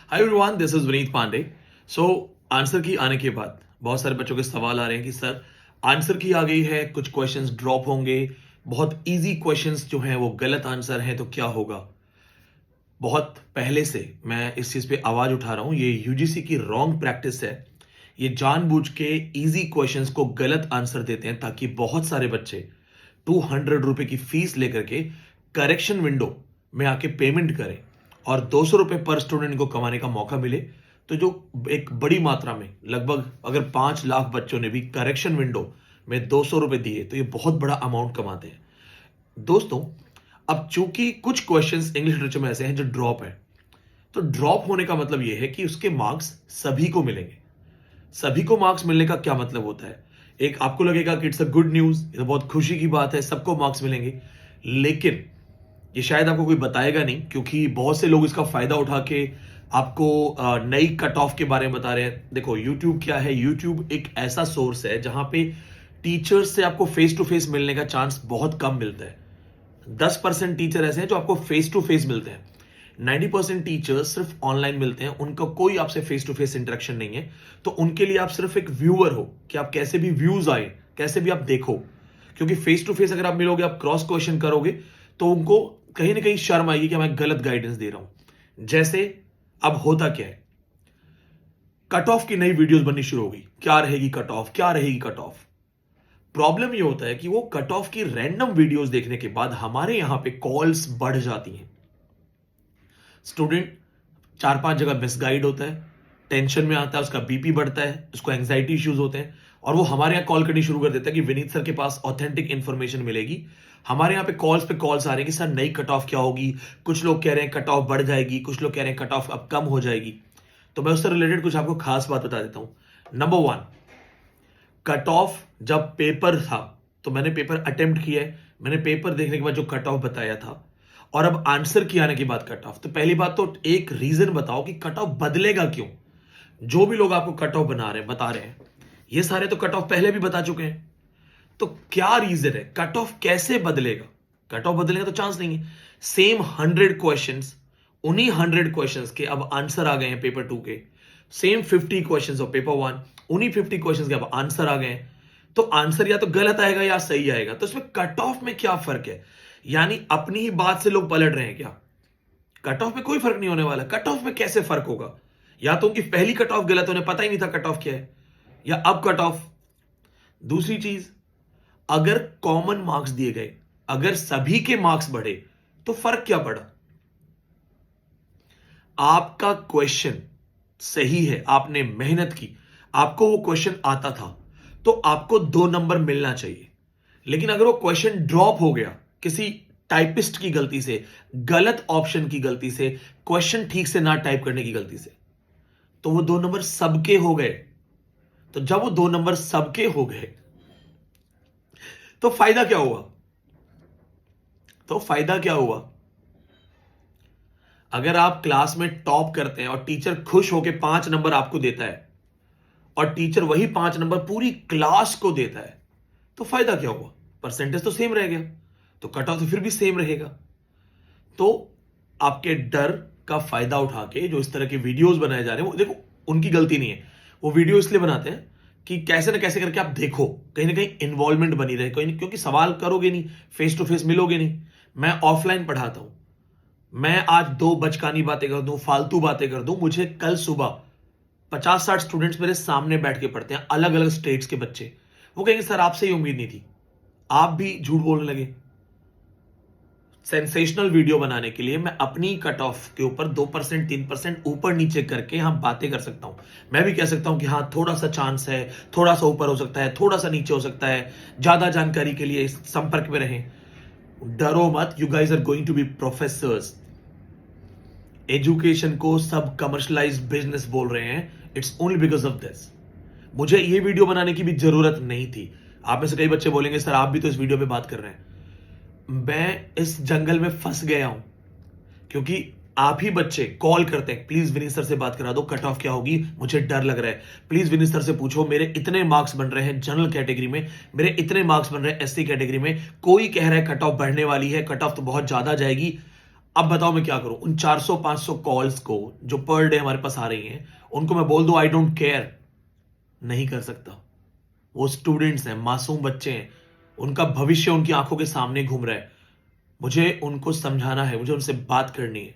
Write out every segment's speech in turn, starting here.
Hi everyone, this is Vineet Pandey. So answer की आने के बाद बहुत सारे बच्चों के सवाल आ रहे हैं कि सर आंसर की आ गई है, कुछ क्वेश्चंस ड्रॉप होंगे, बहुत इजी क्वेश्चंस जो हैं वो गलत आंसर हैं, तो क्या होगा। बहुत पहले से मैं इस चीज पे आवाज उठा रहा हूं, ये यूजीसी की रॉन्ग प्रैक्टिस है। ये जानबूझ के इजी क्वेश्चंस को गलत आंसर देते हैं ताकि बहुत सारे बच्चे 200 रुपए की फीस लेकर के करेक्शन विंडो में आके पेमेंट करें और 200 रुपए पर स्टूडेंट को कमाने का मौका मिले। तो जो एक बड़ी मात्रा में लगभग अगर 5 लाख बच्चों ने भी करेक्शन विंडो में 200 रुपए दिए तो ये बहुत बड़ा अमाउंट कमाते हैं दोस्तों। अब चूंकि कुछ क्वेश्चंस इंग्लिश लिटरेचर में ऐसे हैं जो ड्रॉप है, तो ड्रॉप होने का मतलब यह है कि उसके मार्क्स सभी को मिलेंगे। सभी को मार्क्स मिलने का क्या मतलब होता है? एक आपको लगेगा कि इट्स अ गुड न्यूज, ये तो बहुत खुशी की बात है, सबको मार्क्स मिलेंगे, लेकिन ये शायद आपको कोई बताएगा नहीं, क्योंकि बहुत से लोग इसका फायदा उठा के आपको नई कट ऑफ के बारे में बता रहे हैं। देखो YouTube क्या है, YouTube एक ऐसा सोर्स है जहां पे टीचर्स से आपको फेस टू फेस मिलने का चांस बहुत कम मिलता है। 10% टीचर ऐसे हैं जो आपको फेस टू फेस मिलते हैं, 90% टीचर्स सिर्फ ऑनलाइन मिलते हैं, उनका कोई आपसे फेस टू फेस इंटरेक्शन नहीं है। तो उनके लिए आप सिर्फ एक व्यूअर हो कि आप कैसे भी व्यूज आए, कैसे भी आप देखो, क्योंकि फेस टू फेस अगर आप मिलोगे, आप क्रॉस क्वेश्चन करोगे तो उनको कहीं ना कहीं शर्म आएगी कि मैं गलत गाइडेंस दे रहा हूं। जैसे अब होता क्या है, कट ऑफ की नई वीडियोस बननी शुरू होगी, क्या रहेगी कट ऑफ, क्या रहेगी कट ऑफ। प्रॉब्लम ये होता है कि वो कट ऑफ की रैंडम वीडियोस देखने के बाद हमारे यहां पे कॉल्स बढ़ जाती हैं। स्टूडेंट 4-5 जगह मिसगाइड होता है, टेंशन में आता है, उसका बीपी बढ़ता है, उसको एंग्जाइटी इश्यूज होते हैं, और वो हमारे यहाँ कॉल करनी शुरू कर देता है कि विनीत सर के पास ऑथेंटिक इंफॉर्मेशन मिलेगी। हमारे यहाँ पे कॉल्स आ रहे हैं कि सर नई कट ऑफ क्या होगी। कुछ लोग कह रहे हैं कट ऑफ बढ़ जाएगी, कुछ लोग कह रहे हैं कट ऑफ अब कम हो जाएगी। तो मैं उससे रिलेटेड कुछ आपको खास बात बता देता हूं। नंबर 1, कट ऑफ जब पेपर था तो मैंने पेपर अटेम्प्ट किया है, मैंने पेपर देखने के बाद जो कट ऑफ बताया था, और अब आंसर की आने के बाद कट ऑफ। तो पहली बात तो एक रीजन बताओ कि कट ऑफ बदलेगा क्यों। जो भी लोग आपको कट ऑफ बता रहे हैं, ये सारे तो कट ऑफ पहले भी बता चुके हैं। तो क्या रीजन है, कट ऑफ कैसे बदलेगा? कट ऑफ बदलेगा तो चांस नहीं है। सेम 100 क्वेश्चंस, उन्हीं 100 क्वेश्चंस के अब आंसर आ गए हैं पेपर 2 के। सेम 50 क्वेश्चंस ऑफ पेपर 1, उन्हीं 50 क्वेश्चंस के अब आंसर आ गए हैं। तो आंसर या तो गलत आएगा या सही आएगा। तो इसमें कट ऑफ में क्या फर्क है? यानी अपनी ही बात से लोग पलट रहे हैं क्या? कट ऑफ में कोई फर्क नहीं होने वाला। कट ऑफ में कैसे फर्क होगा? या तो उनकी पहली कट ऑफ गलत, उन्हें पता ही नहीं था कट ऑफ क्या है, या अब कट ऑफ। दूसरी चीज, अगर कॉमन मार्क्स दिए गए, अगर सभी के मार्क्स बढ़े, तो फर्क क्या पड़ा? आपका क्वेश्चन सही है, आपने मेहनत की, आपको वो क्वेश्चन आता था, तो आपको 2 नंबर मिलना चाहिए। लेकिन अगर वो क्वेश्चन ड्रॉप हो गया किसी टाइपिस्ट की गलती से, गलत ऑप्शन की गलती से, क्वेश्चन ठीक से ना टाइप करने की गलती से, तो वो 2 नंबर सबके हो गए। तो जब वो 2 नंबर सबके हो गए तो फायदा क्या हुआ? अगर आप क्लास में टॉप करते हैं और टीचर खुश होकर 5 नंबर आपको देता है और टीचर वही 5 नंबर पूरी क्लास को देता है, तो फायदा क्या हुआ? परसेंटेज तो सेम रह गया, तो कट ऑफ तो फिर भी सेम रहेगा। तो आपके डर का फायदा उठा के जो इस तरह के वीडियोस बनाए जा रहे हैं, वो देखो उनकी गलती नहीं है, वो वीडियो इसलिए बनाते हैं कि कैसे ना कैसे करके आप देखो, कहीं ना कहीं इन्वॉल्वमेंट बनी रहे, क्योंकि सवाल करोगे नहीं, फेस टू फेस मिलोगे नहीं। मैं ऑफलाइन पढ़ाता हूं, मैं आज 2 बचकानी बातें कर दूं, फालतू बातें कर दूं, मुझे कल सुबह 50-60 स्टूडेंट्स मेरे सामने बैठ के पढ़ते हैं, अलग अलग स्टेट्स के बच्चे। वो कहेंगे सर आपसे ही उम्मीद नहीं थी, आप भी झूठ बोलने लगे। सेंसेशनल वीडियो बनाने के लिए मैं अपनी कट ऑफ के ऊपर 2% 3% ऊपर नीचे करके हम बातें कर सकता हूं। मैं भी कह सकता हूं कि हाँ थोड़ा सा चांस है, थोड़ा सा ऊपर हो सकता है, थोड़ा सा नीचे हो सकता है। ज्यादा जानकारी के लिए इस संपर्क में रहें। डरो मत, you guys are going to be professors. Education को सब कमर्शलाइज्ड बिजनेस बोल रहे हैं, it's only because of this. मुझे ये वीडियो बनाने की भी जरूरत नहीं थी। आप में से कई बच्चे बोलेंगे सर आप भी तो इस वीडियो पे बात कर रहे हैं। मैं इस जंगल में फंस गया हूं क्योंकि आप ही बच्चे कॉल करते हैं, प्लीज विनीत सर से बात करा दो, कट ऑफ क्या होगी, मुझे डर लग रहा है। प्लीज विनीत सर से पूछो, मेरे इतने मार्क्स बन रहे हैं जनरल कैटेगरी में, मेरे इतने मार्क्स बन रहे हैं एससी कैटेगरी में, कोई कह रहा है कट ऑफ बढ़ने वाली है, कट ऑफ तो बहुत ज्यादा जाएगी। अब बताओ मैं क्या करूं? उन 400-500 कॉल्स को जो पर डे हमारे पास आ रही हैं, उनको मैं बोल दूं आई डोंट केयर? नहीं कर सकता। वो स्टूडेंट्स हैं, मासूम बच्चे हैं, उनका भविष्य उनकी आंखों के सामने घूम रहा है। मुझे उनको समझाना है, मुझे उनसे बात करनी है।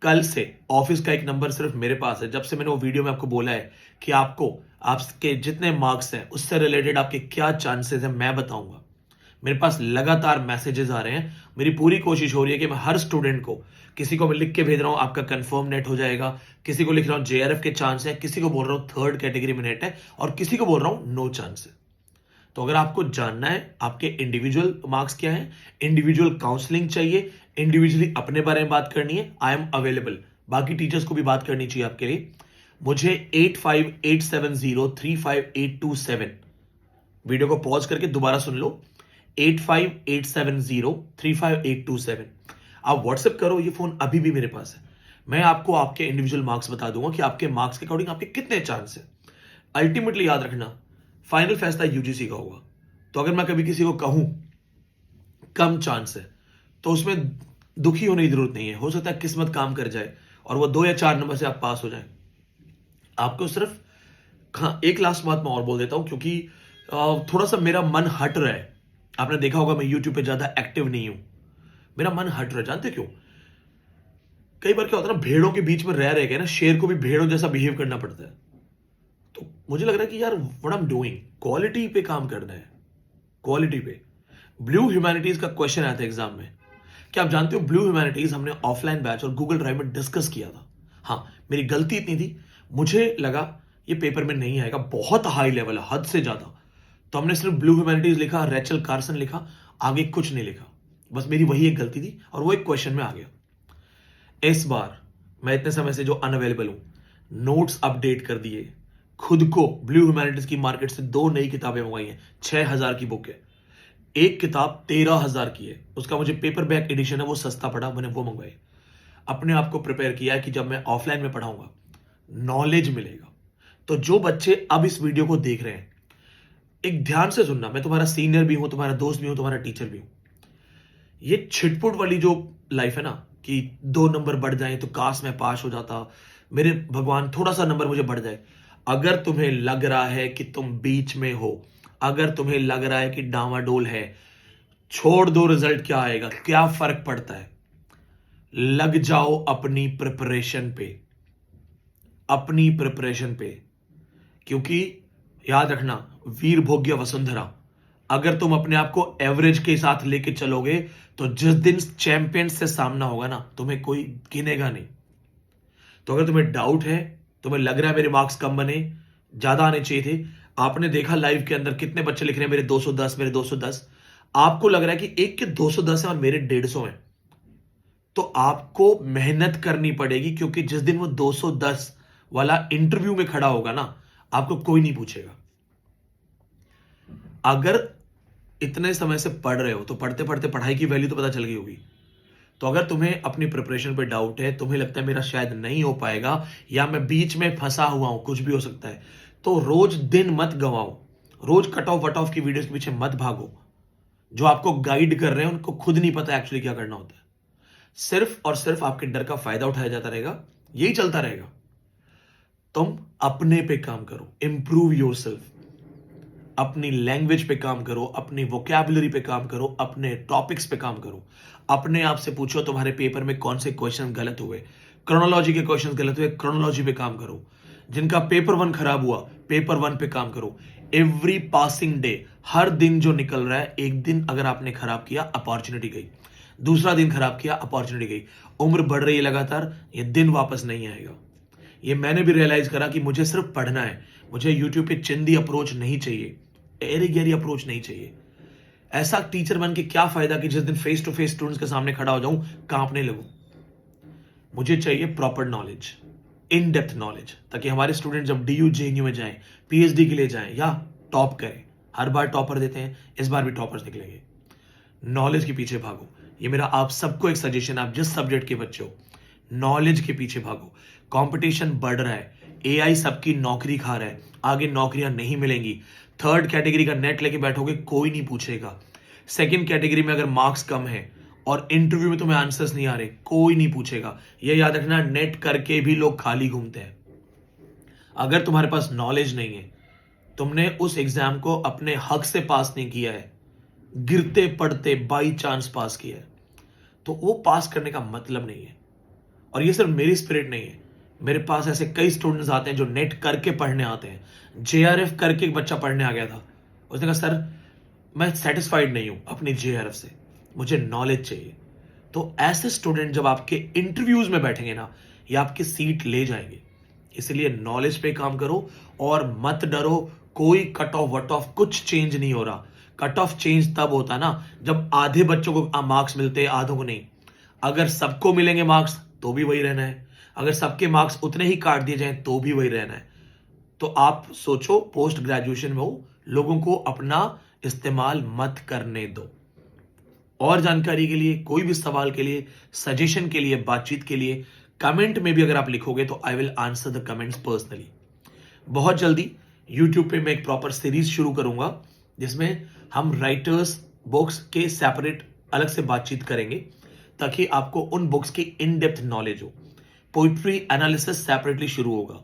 कल से ऑफिस का एक नंबर सिर्फ मेरे पास है। जब से मैंने वो वीडियो में आपको बोला है कि आपको आपके जितने मार्क्स हैं उससे रिलेटेड आपके क्या चांसेस हैं, मैं बताऊंगा। मेरे पास लगातार मैसेजेस आ रहे हैं। मेरी पूरी कोशिश हो रही है कि मैं हर स्टूडेंट को, किसी को मैं लिख के भेज रहा हूं आपका कंफर्म नेट हो जाएगा, किसी को लिख रहा हूं जेआरएफ के चांस है, किसी को बोल रहा हूं थर्ड कैटेगरी में नेट है, और किसी को बोल रहा हूं नो चांस है। तो अगर आपको जानना है आपके इंडिविजुअल मार्क्स क्या है, इंडिविजुअल काउंसलिंग चाहिए, इंडिविजुअली अपने बारे में बात करनी है, आई एम अवेलेबल। बाकी टीचर्स को भी बात करनी चाहिए आपके लिए। मुझे 8587035827, वीडियो को पॉज करके दोबारा सुन लो, 8587035827। आप व्हाट्सएप करो, ये फोन अभी भी मेरे पास है। मैं आपको आपके इंडिविजुअल मार्क्स बता दूंगा कि आपके मार्क्स के अकॉर्डिंग आपके कितने चांस है। अल्टीमेटली याद रखना, फाइनल फैसला यूजीसी का होगा। तो अगर मैं कभी किसी को कहूं कम चांस है, तो उसमें दुखी होने की जरूरत नहीं है। हो सकता है किस्मत काम कर जाए और वो 2 या 4 नंबर से आप पास हो जाए। आपको सिर्फ, हाँ, एक लास्ट बात मैं और बोल देता हूं, क्योंकि थोड़ा सा मेरा मन हट रहा है। आपने देखा होगा मैं यूट्यूब पे ज्यादा एक्टिव नहीं हूं, मेरा मन हट रहा है। जानते क्यों? कई बार क्या होता है ना, भेड़ों के बीच में रह के ना शेर को भी भेड़ों जैसा बिहेव करना पड़ता है। तो मुझे लग रहा है कि यार what I am doing, quality पे काम करना है, क्वालिटी पे। ब्लू ह्यूमैनिटीज का क्वेश्चन आया था एग्जाम में। क्या आप जानते हो ब्लू ह्यूमैनिटीज हमने ऑफलाइन बैच और गूगल ड्राइव में डिस्कस किया था। हाँ, मेरी गलती इतनी थी, मुझे लगा ये पेपर में नहीं आएगा, बहुत हाई लेवल है, हद से ज्यादा। तो हमने सिर्फ ब्लू ह्यूमैनिटीज लिखा, रेचल कार्सन लिखा, आगे कुछ नहीं लिखा। बस मेरी वही एक गलती थी और वो एक क्वेश्चन में आ गया। इस बार मैं इतने समय से जो अनअवेलेबल हूं, नोट्स अपडेट कर दिए, खुद को ब्लू ह्यूमैनिटीज की मार्केट से 2 नई किताबें मंगाई हैं। 6000 की बुक है, एक किताब 13,000 की है। उसका मुझे पेपर बैक एडिशन है, वो सस्ता पड़ा, मैंने वो मंगवाई। अपने आप को प्रिपेयर किया है कि जब मैं ऑफलाइन में पढ़ाऊंगा नॉलेज मिलेगा। तो जो बच्चे अब इस वीडियो को देख रहे हैं, एक ध्यान से सुनना, मैं तुम्हारा सीनियर भी हूं, तुम्हारा दोस्त भी हूं, तुम्हारा टीचर भी हूं। ये छिटपुट वाली जो लाइफ है ना, कि 2 नंबर बढ़ जाए तो काश मैं पास हो जाता, मेरे भगवान थोड़ा सा नंबर मुझे बढ़ जाए। अगर तुम्हें लग रहा है कि तुम बीच में हो, अगर तुम्हें लग रहा है कि डामाडोल है, छोड़ दो, रिजल्ट क्या आएगा, क्या फर्क पड़ता है। लग जाओ अपनी प्रिपरेशन पे, अपनी प्रिपरेशन पे। क्योंकि याद रखना, वीर भोग्य वसुंधरा, अगर तुम अपने आप को एवरेज के साथ लेके चलोगे तो जिस दिन चैंपियन से सामना होगा ना, तुम्हें कोई गिनेगा नहीं। तो अगर तुम्हें डाउट है, तुम्हें लग रहा है मेरे मार्क्स कम बने, ज्यादा आने चाहिए थे, आपने देखा लाइव के अंदर कितने बच्चे लिख रहे हैं मेरे 210, मेरे 210, आपको लग रहा है कि एक के 210 है और मेरे 150 है, तो आपको मेहनत करनी पड़ेगी। क्योंकि जिस दिन वो 210 वाला इंटरव्यू में खड़ा होगा ना, आपको कोई नहीं पूछेगा। अगर इतने समय से पढ़ रहे हो तो पढ़ते पढ़ते पढ़ाई की वैल्यू तो पता चल गई होगी। तो अगर तुम्हें अपनी प्रिपरेशन पे डाउट है, तुम्हें लगता है मेरा शायद नहीं हो पाएगा, या मैं बीच में फंसा हुआ हूं, कुछ भी हो सकता है, तो रोज दिन मत गवाओ, रोज कट ऑफ वट ऑफ की वीडियोस के पीछे मत भागो। जो आपको गाइड कर रहे हैं उनको खुद नहीं पता एक्चुअली क्या करना होता है। सिर्फ और सिर्फ आपके डर का फायदा उठाया जाता रहेगा, यही चलता रहेगा। तुम अपने पे काम करो, इंप्रूव योरसेल्फ, अपनी लैंग्वेज पे काम करो, अपनी वोकैबुलरी पे काम करो, अपने टॉपिक्स पे काम करो। अपने आप से पूछो तुम्हारे पेपर में कौन से क्वेश्चन गलत हुए, क्रोनोलॉजी के क्वेश्चन गलत हुए, क्रोनोलॉजी पे काम करो। जिनका पेपर 1 खराब हुआ, पेपर 1 पे काम करो। एवरी पासिंग डे, हर दिन जो निकल रहा है, एक दिन अगर आपने खराब किया, अपॉर्चुनिटी गई, दूसरा दिन खराब किया, अपॉर्चुनिटी गई। उम्र बढ़ रही है लगातार, ये दिन वापस नहीं आएगा। ये मैंने भी रियलाइज करा कि मुझे सिर्फ पढ़ना है, मुझे यूट्यूब पे चिंदी अप्रोच नहीं चाहिए, एरी गहरी अप्रोच नहीं चाहिए। ऐसा टीचर बन के क्या फायदा कि जिस दिन फेस टू फेस स्टूडेंट्स के सामने खड़ा हो जाऊं, कांपने लगूं। मुझे चाहिए proper knowledge, in depth knowledge, ताकि हमारे स्टूडेंट जब डीयू जेएनयू में जाएं, पीएचडी के लिए जाएं या टॉप करें, हर बार टॉपर देते हैं, इस बार भी टॉपर्स निकलेंगे। नॉलेज के पीछे भागो, ये मेरा आप सबको एक सजेशन, आप जिस सब्जेक्ट के बच्चे हो, नॉलेज के पीछे भागो। कंपटीशन बढ़ रहा है, एआई सबकी नौकरी खा रहा है, आगे नौकरियां नहीं मिलेंगी। थर्ड कैटेगरी का नेट लेके बैठोगे, कोई नहीं पूछेगा। सेकंड कैटेगरी में अगर मार्क्स कम है और इंटरव्यू में तुम्हें आंसर्स नहीं आ रहे, कोई नहीं पूछेगा। ये याद रखना, नेट करके भी लोग खाली घूमते हैं। अगर तुम्हारे पास नॉलेज नहीं है, तुमने उस एग्जाम को अपने हक से पास नहीं किया है, गिरते पड़ते बाई चांस पास किया है, तो वो पास करने का मतलब नहीं है। और ये सिर्फ मेरी स्पिरिट नहीं है, मेरे पास ऐसे कई स्टूडेंट्स आते हैं जो नेट करके पढ़ने आते हैं। जेआरएफ करके एक बच्चा पढ़ने आ गया था, उसने कहा सर मैं सेटिस्फाइड नहीं हूं अपनी जेआरएफ से, मुझे नॉलेज चाहिए। तो ऐसे स्टूडेंट जब आपके इंटरव्यूज में बैठेंगे ना, ये आपकी सीट ले जाएंगे। इसलिए नॉलेज पे काम करो और मत डरो। कोई कट ऑफ वट ऑफ कुछ चेंज नहीं हो रहा। कट ऑफ चेंज तब होता ना जब आधे बच्चों को मार्क्स मिलते हैं, आधों को नहीं। अगर सबको मिलेंगे मार्क्स तो भी वही रहना है, अगर सबके मार्क्स उतने ही काट दिए जाएं तो भी वही रहना है। तो आप सोचो, पोस्ट ग्रेजुएशन में हो, लोगों को अपना इस्तेमाल मत करने दो। और जानकारी के लिए, कोई भी सवाल के लिए, सजेशन के लिए, बातचीत के लिए, कमेंट में भी अगर आप लिखोगे तो I will answer the comments personally. बहुत जल्दी यूट्यूब पे मैं एक प्रॉपर सीरीज शुरू करूंगा जिसमें हम राइटर्स बुक्स के सेपरेट अलग से बातचीत करेंगे, ताकि आपको उन बुक्स की इन डेप्थ नॉलेज हो। पोइट्री एनालिसिस सेपरेटली शुरू होगा।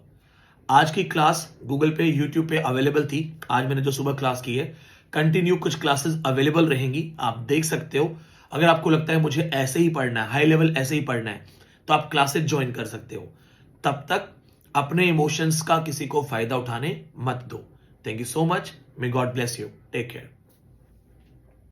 आज की क्लास गूगल पे, यूट्यूब पे अवेलेबल थी। आज मैंने जो सुबह क्लास की है, कंटिन्यू कुछ क्लासेस अवेलेबल रहेंगी, आप देख सकते हो। अगर आपको लगता है मुझे ऐसे ही पढ़ना है, हाई लेवल ऐसे ही पढ़ना है, तो आप क्लासेस ज्वाइन कर सकते हो। तब तक अपने इमोशंस का किसी को फायदा उठाने मत दो। Thank you so much. May God bless you. Take care.